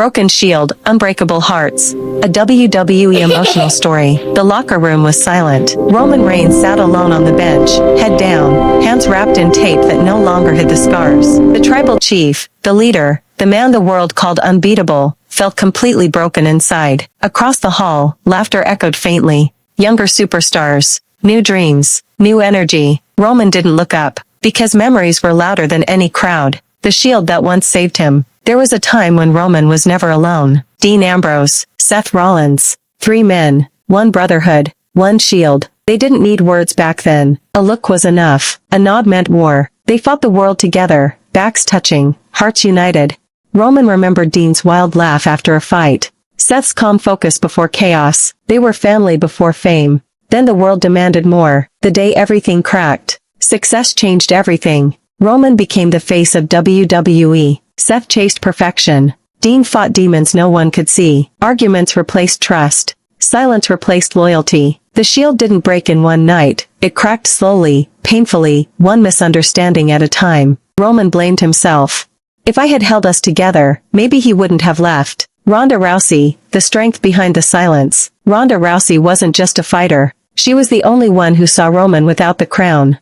Broken Shield, Unbreakable Hearts. A WWE emotional story. The locker room was silent. Roman Reigns sat alone on the bench, head down, hands wrapped in tape that no longer hid the scars. The tribal chief, the leader, the man the world called unbeatable, felt completely broken inside. Across the hall, laughter echoed faintly. Younger superstars, new dreams, new energy. Roman didn't look up, because memories were louder than any crowd. The shield that once saved him. There was a time when Roman was never alone. Dean Ambrose, Seth Rollins. 3 men, 1 brotherhood, 1 shield. They didn't need words back then. A look was enough. A nod meant war. They fought the world together, backs touching, hearts united. Roman remembered Dean's wild laugh after a fight. Seth's calm focus before chaos. They were family before fame. Then the world demanded more. The day everything cracked. Success changed everything. Roman became the face of WWE. Seth chased perfection. Dean fought demons no one could see. Arguments replaced trust. Silence replaced loyalty. The shield didn't break in one night. It cracked slowly, painfully, one misunderstanding at a time. Roman blamed himself. If I had held us together, maybe he wouldn't have left. Ronda Rousey, the strength behind the silence. Ronda Rousey wasn't just a fighter. She was the only one who saw Roman without the crown.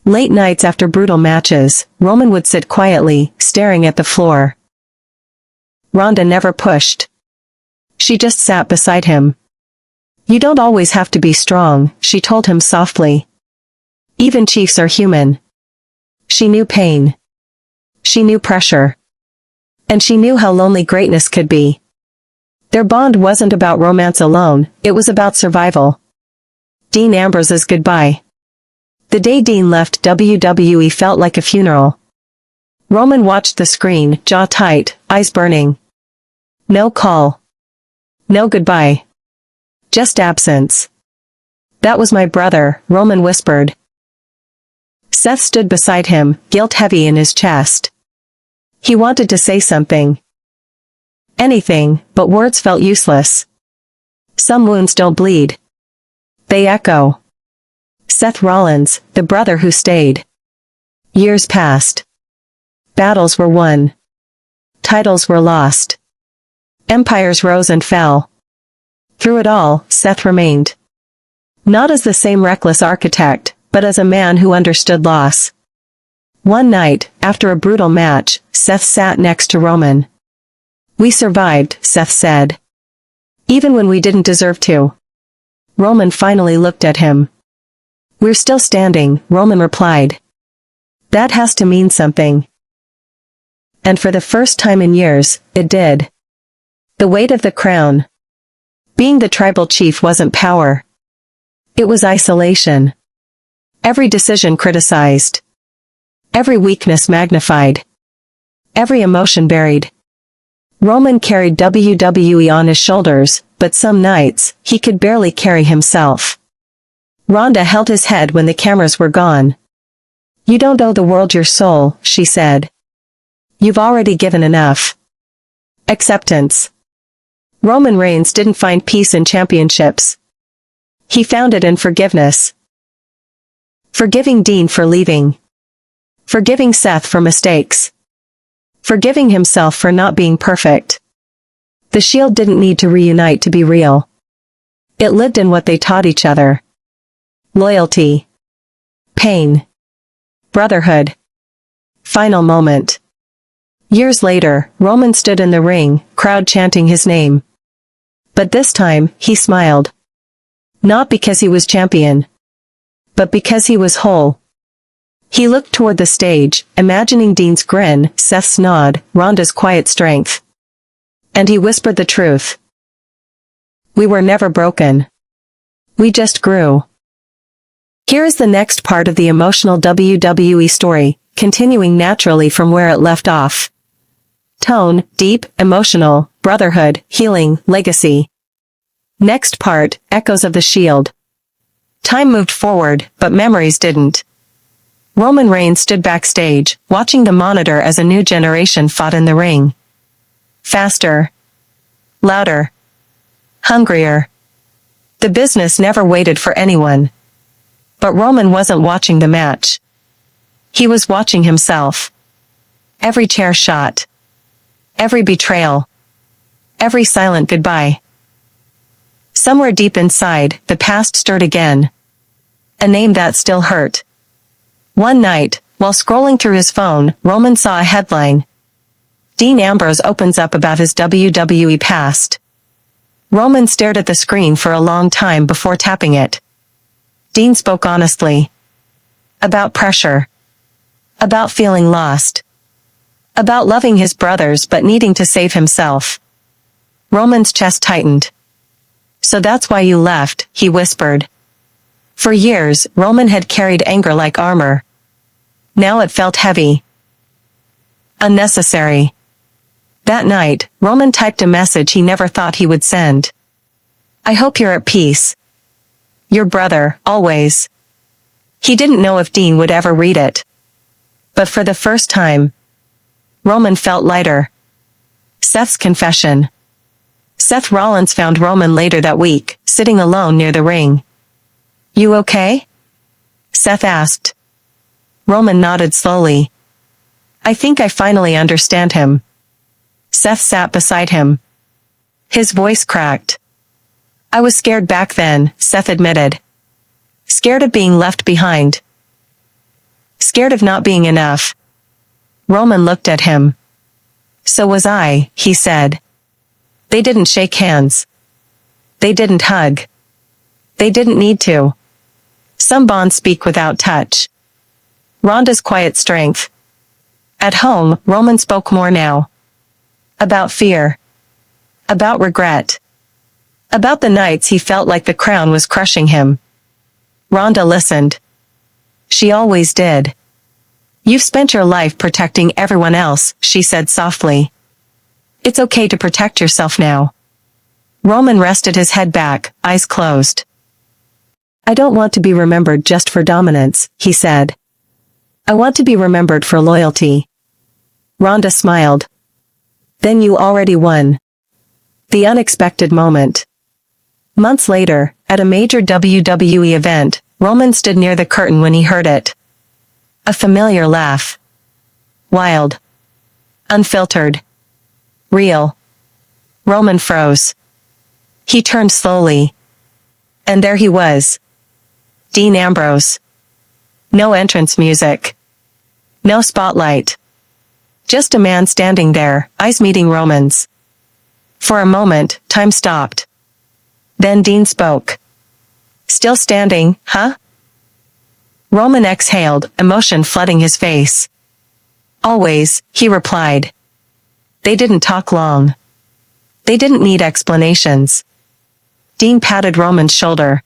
Late nights after brutal matches, Roman would sit quietly, staring at the floor. Ronda never pushed. She just sat beside him. You don't always have to be strong, she told him softly. Even chiefs are human. She knew pain. She knew pressure. And she knew how lonely greatness could be. Their bond wasn't about romance alone, it was about survival. Dean Ambrose's goodbye. The day Dean left WWE felt like a funeral. Roman watched the screen, jaw tight, eyes burning. No call. No goodbye. Just absence. That was my brother, Roman whispered. Seth stood beside him, guilt heavy in his chest. He wanted to say something. Anything, but words felt useless. Some wounds don't bleed. They echo. Seth Rollins, the brother who stayed. Years passed. Battles were won. Titles were lost. Empires rose and fell. Through it all, Seth remained. Not as the same reckless architect, but as a man who understood loss. One night, after a brutal match, Seth sat next to Roman. We survived, Seth said. Even when we didn't deserve to. Roman finally looked at him. We're still standing, Roman replied. That has to mean something. And for the first time in years, it did. The weight of the crown. Being the tribal chief wasn't power. It was isolation. Every decision criticized. Every weakness magnified. Every emotion buried. Roman carried WWE on his shoulders, but some nights, he could barely carry himself. Ronda held his head when the cameras were gone. You don't owe the world your soul, she said. You've already given enough. Acceptance. Roman Reigns didn't find peace in championships. He found it in forgiveness. Forgiving Dean for leaving. Forgiving Seth for mistakes. Forgiving himself for not being perfect. The Shield didn't need to reunite to be real. It lived in what they taught each other. Loyalty. Pain. Brotherhood. Final moment. Years later, Roman stood in the ring, crowd chanting his name. But this time, he smiled. Not because he was champion. But because he was whole. He looked toward the stage, imagining Dean's grin, Seth's nod, Ronda's quiet strength. And he whispered the truth. We were never broken. We just grew. Here is the next part of the emotional WWE story, continuing naturally from where it left off. Tone, deep, emotional, brotherhood, healing, legacy. Next part, echoes of the Shield. Time moved forward, but memories didn't. Roman Reigns stood backstage, watching the monitor as a new generation fought in the ring. Faster. Louder. Hungrier. The business never waited for anyone. But Roman wasn't watching the match. He was watching himself. Every chair shot. Every betrayal. every silent goodbye. Somewhere deep inside, the past stirred again. A name that still hurt. One night, while scrolling through his phone, Roman saw a headline. Dean Ambrose opens up about his WWE past. Roman stared at the screen for a long time before tapping it. Dean spoke honestly. About pressure. About feeling lost. About loving his brothers but needing to save himself. Roman's chest tightened. So that's why you left, he whispered. For years, Roman had carried anger like armor. Now it felt heavy. Unnecessary. That night, Roman typed a message he never thought he would send. I hope you're at peace. Your brother, always. He didn't know if Dean would ever read it. But for the first time, Roman felt lighter. Seth's confession. Seth Rollins found Roman later that week, sitting alone near the ring. You okay? Seth asked. Roman nodded slowly. I think I finally understand him. Seth sat beside him. His voice cracked. I was scared back then, Seth admitted. Scared of being left behind. Scared of not being enough. Roman looked at him. So was I, he said. They didn't shake hands. They didn't hug. They didn't need to. Some bonds speak without touch. Ronda's quiet strength. At home, Roman spoke more now. About fear. About regret. About the nights he felt like the crown was crushing him. Ronda listened. She always did. You've spent your life protecting everyone else, she said softly. It's okay to protect yourself now. Roman rested his head back, eyes closed. I don't want to be remembered just for dominance, he said. I want to be remembered for loyalty. Ronda smiled. Then you already won. The unexpected moment. Months later, at a major WWE event, Roman stood near the curtain when he heard it. A familiar laugh. Wild. Unfiltered. Real. Roman froze. He turned slowly. And there he was. Dean Ambrose. No entrance music. No spotlight. Just a man standing there, eyes meeting Roman's. For a moment, time stopped. Then Dean spoke. Still standing, huh? Roman exhaled, emotion flooding his face. Always, he replied. They didn't talk long. They didn't need explanations. Dean patted Roman's shoulder.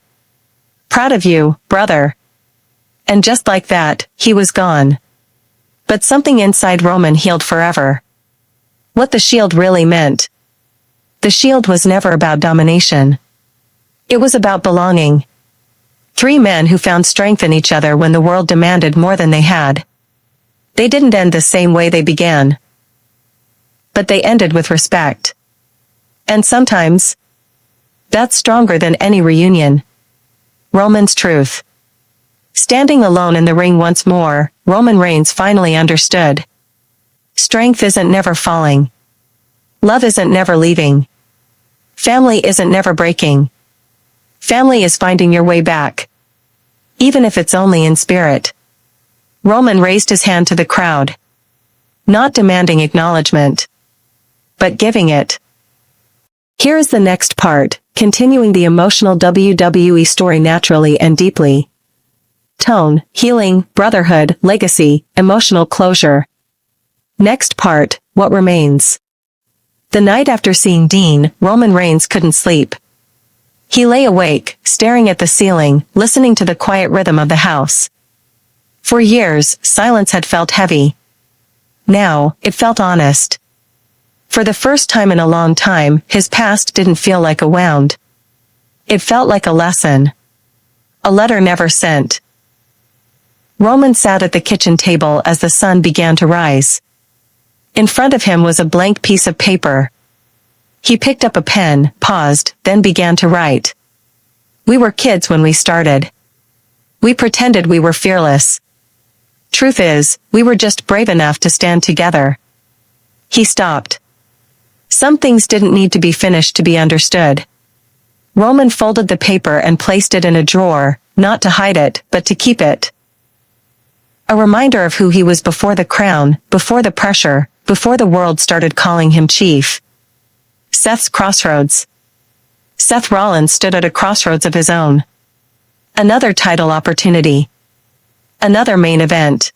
Proud of you, brother. And just like that, he was gone. But something inside Roman healed forever. What the Shield really meant. The Shield was never about domination. It was about belonging. 3 men who found strength in each other when the world demanded more than they had. They didn't end the same way they began. But they ended with respect. And sometimes, that's stronger than any reunion. Roman's truth. Standing alone in the ring once more, Roman Reigns finally understood. Strength isn't never falling. Love isn't never leaving. Family isn't never breaking. Family is finding your way back. Even if it's only in spirit. Roman raised his hand to the crowd. Not demanding acknowledgement. But giving it. Here is the next part, continuing the emotional WWE story naturally and deeply. Tone, healing, brotherhood, legacy, emotional closure. Next part, what remains. The night after seeing Dean, Roman Reigns couldn't sleep. He lay awake, staring at the ceiling, listening to the quiet rhythm of the house. For years, silence had felt heavy. Now, it felt honest. For the first time in a long time, his past didn't feel like a wound. It felt like a lesson. A letter never sent. Roman sat at the kitchen table as the sun began to rise. In front of him was a blank piece of paper. He picked up a pen, paused, then began to write. We were kids when we started. We pretended we were fearless. Truth is, we were just brave enough to stand together. He stopped. Some things didn't need to be finished to be understood. Roman folded the paper and placed it in a drawer, not to hide it, but to keep it. A reminder of who he was before the crown, before the pressure, before the world started calling him chief. Seth's crossroads. Seth Rollins stood at a crossroads of his own. Another title opportunity. Another main event.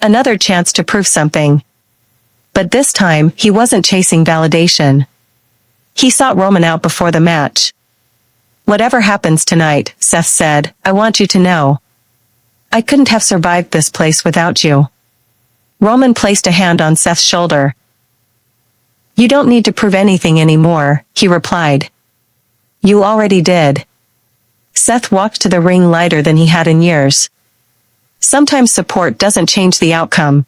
Another chance to prove something. But this time, he wasn't chasing validation. He sought Roman out before the match. Whatever happens tonight, Seth said, I want you to know. I couldn't have survived this place without you. Roman placed a hand on Seth's shoulder. You don't need to prove anything anymore, he replied. You already did. Seth walked to the ring lighter than he had in years. Sometimes support doesn't change the outcome.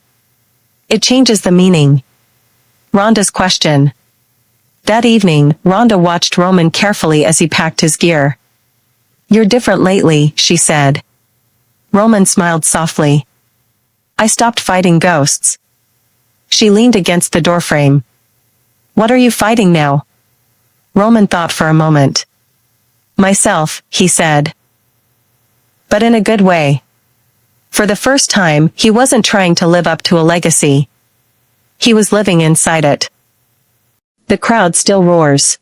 It changes the meaning. Ronda's question. That evening, Ronda watched Roman carefully as he packed his gear. You're different lately, she said. Roman smiled softly. I stopped fighting ghosts. She leaned against the doorframe. What are you fighting now? Roman thought for a moment. Myself, he said. But in a good way. For the first time, he wasn't trying to live up to a legacy. He was living inside it. The crowd still roars.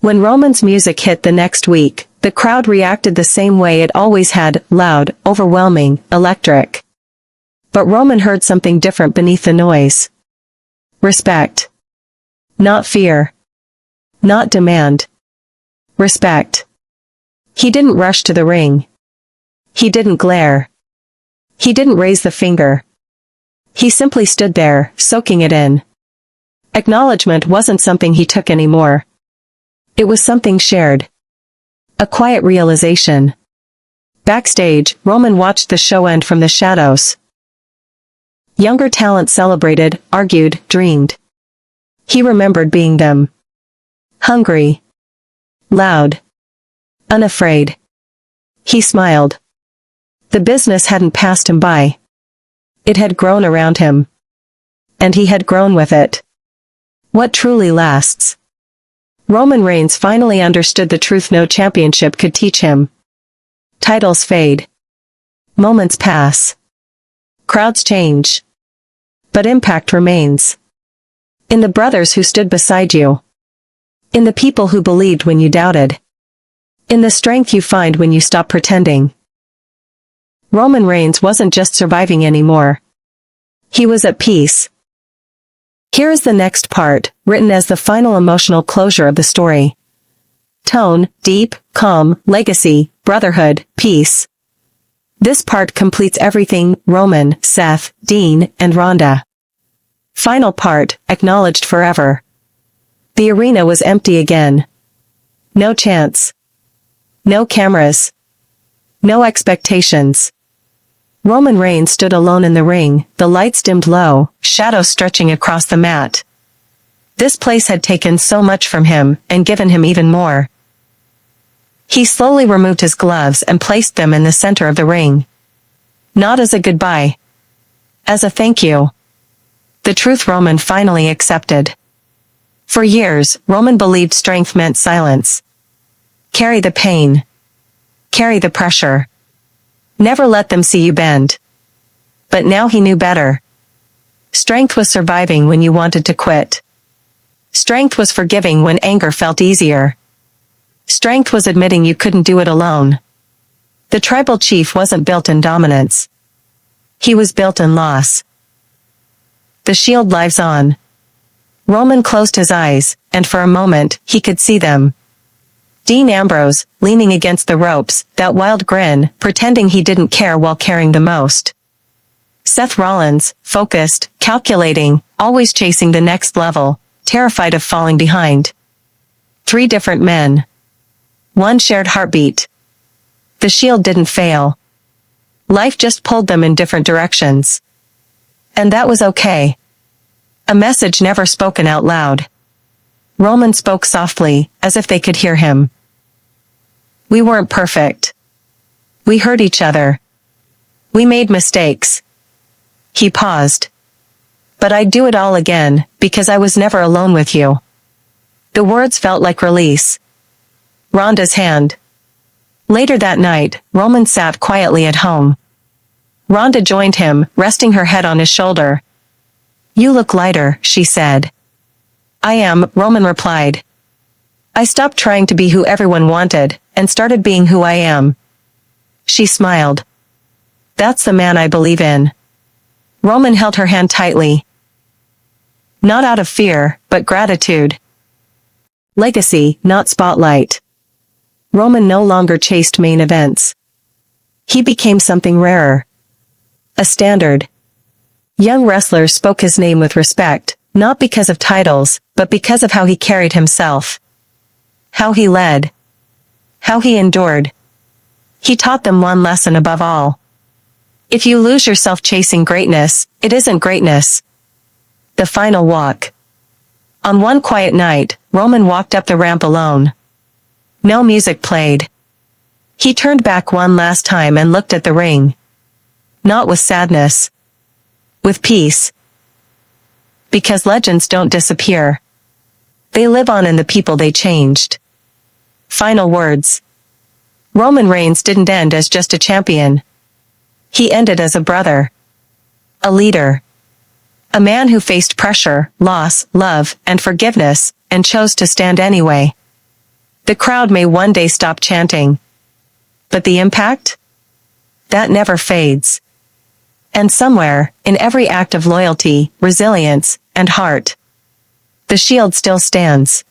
When Roman's music hit the next week, the crowd reacted the same way it always had, loud, overwhelming, electric. But Roman heard something different beneath the noise. Respect. Not fear. Not demand. Respect. He didn't rush to the ring. He didn't glare. He didn't raise the finger. He simply stood there, soaking it in. Acknowledgement wasn't something he took anymore. It was something shared. A quiet realization. Backstage, Roman watched the show end from the shadows. Younger talent celebrated, argued, dreamed. He remembered being them. Hungry. Loud. Unafraid. He smiled. The business hadn't passed him by. It had grown around him. And he had grown with it. What truly lasts? Roman Reigns finally understood the truth no championship could teach him. Titles fade. Moments pass. Crowds change. But impact remains. In the brothers who stood beside you. In the people who believed when you doubted. In the strength you find when you stop pretending. Roman Reigns wasn't just surviving anymore. He was at peace. Here is the next part, written as the final emotional closure of the story. Tone, deep, calm, legacy, brotherhood, peace. This part completes everything, Roman, Seth, Dean, and Ronda. Final part, acknowledged forever. The arena was empty again. No chance. No cameras. No expectations. Roman Reigns stood alone in the ring, the lights dimmed low, shadows stretching across the mat. This place had taken so much from him, and given him even more. He slowly removed his gloves and placed them in the center of the ring. Not as a goodbye. As a thank you. The truth Roman finally accepted. For years, Roman believed strength meant silence. Carry the pain. Carry the pressure. Never let them see you bend. But now he knew better. Strength was surviving when you wanted to quit. Strength was forgiving when anger felt easier. Strength was admitting you couldn't do it alone. The tribal chief wasn't built in dominance. He was built in loss. The shield lives on. Roman closed his eyes, and for a moment, he could see them. Dean Ambrose, leaning against the ropes, that wild grin, pretending he didn't care while caring the most. Seth Rollins, focused, calculating, always chasing the next level, terrified of falling behind. 3 different men. 1 shared heartbeat. The shield didn't fail. Life just pulled them in different directions. And that was okay. A message never spoken out loud. Roman spoke softly, as if they could hear him. We weren't perfect. We hurt each other. We made mistakes. He paused. But I'd do it all again, because I was never alone with you. The words felt like release. Ronda's hand. Later that night, Roman sat quietly at home. Ronda joined him, resting her head on his shoulder. You look lighter, she said. I am, Roman replied. I stopped trying to be who everyone wanted, and started being who I am. She smiled. That's the man I believe in. Roman held her hand tightly. Not out of fear, but gratitude. Legacy, not spotlight. Roman no longer chased main events. He became something rarer. A standard. Young wrestlers spoke his name with respect, not because of titles, but because of how he carried himself. How he led. How he endured. He taught them one lesson above all. If you lose yourself chasing greatness, it isn't greatness. The final walk. On one quiet night, Roman walked up the ramp alone. No music played. He turned back one last time and looked at the ring. Not with sadness. With peace. Because legends don't disappear. They live on in the people they changed. Final words. Roman Reigns didn't end as just a champion. He ended as a brother. A leader. A man who faced pressure, loss, love, and forgiveness, and chose to stand anyway. The crowd may one day stop chanting. But the impact? That never fades. And somewhere, in every act of loyalty, resilience, and heart, the shield still stands.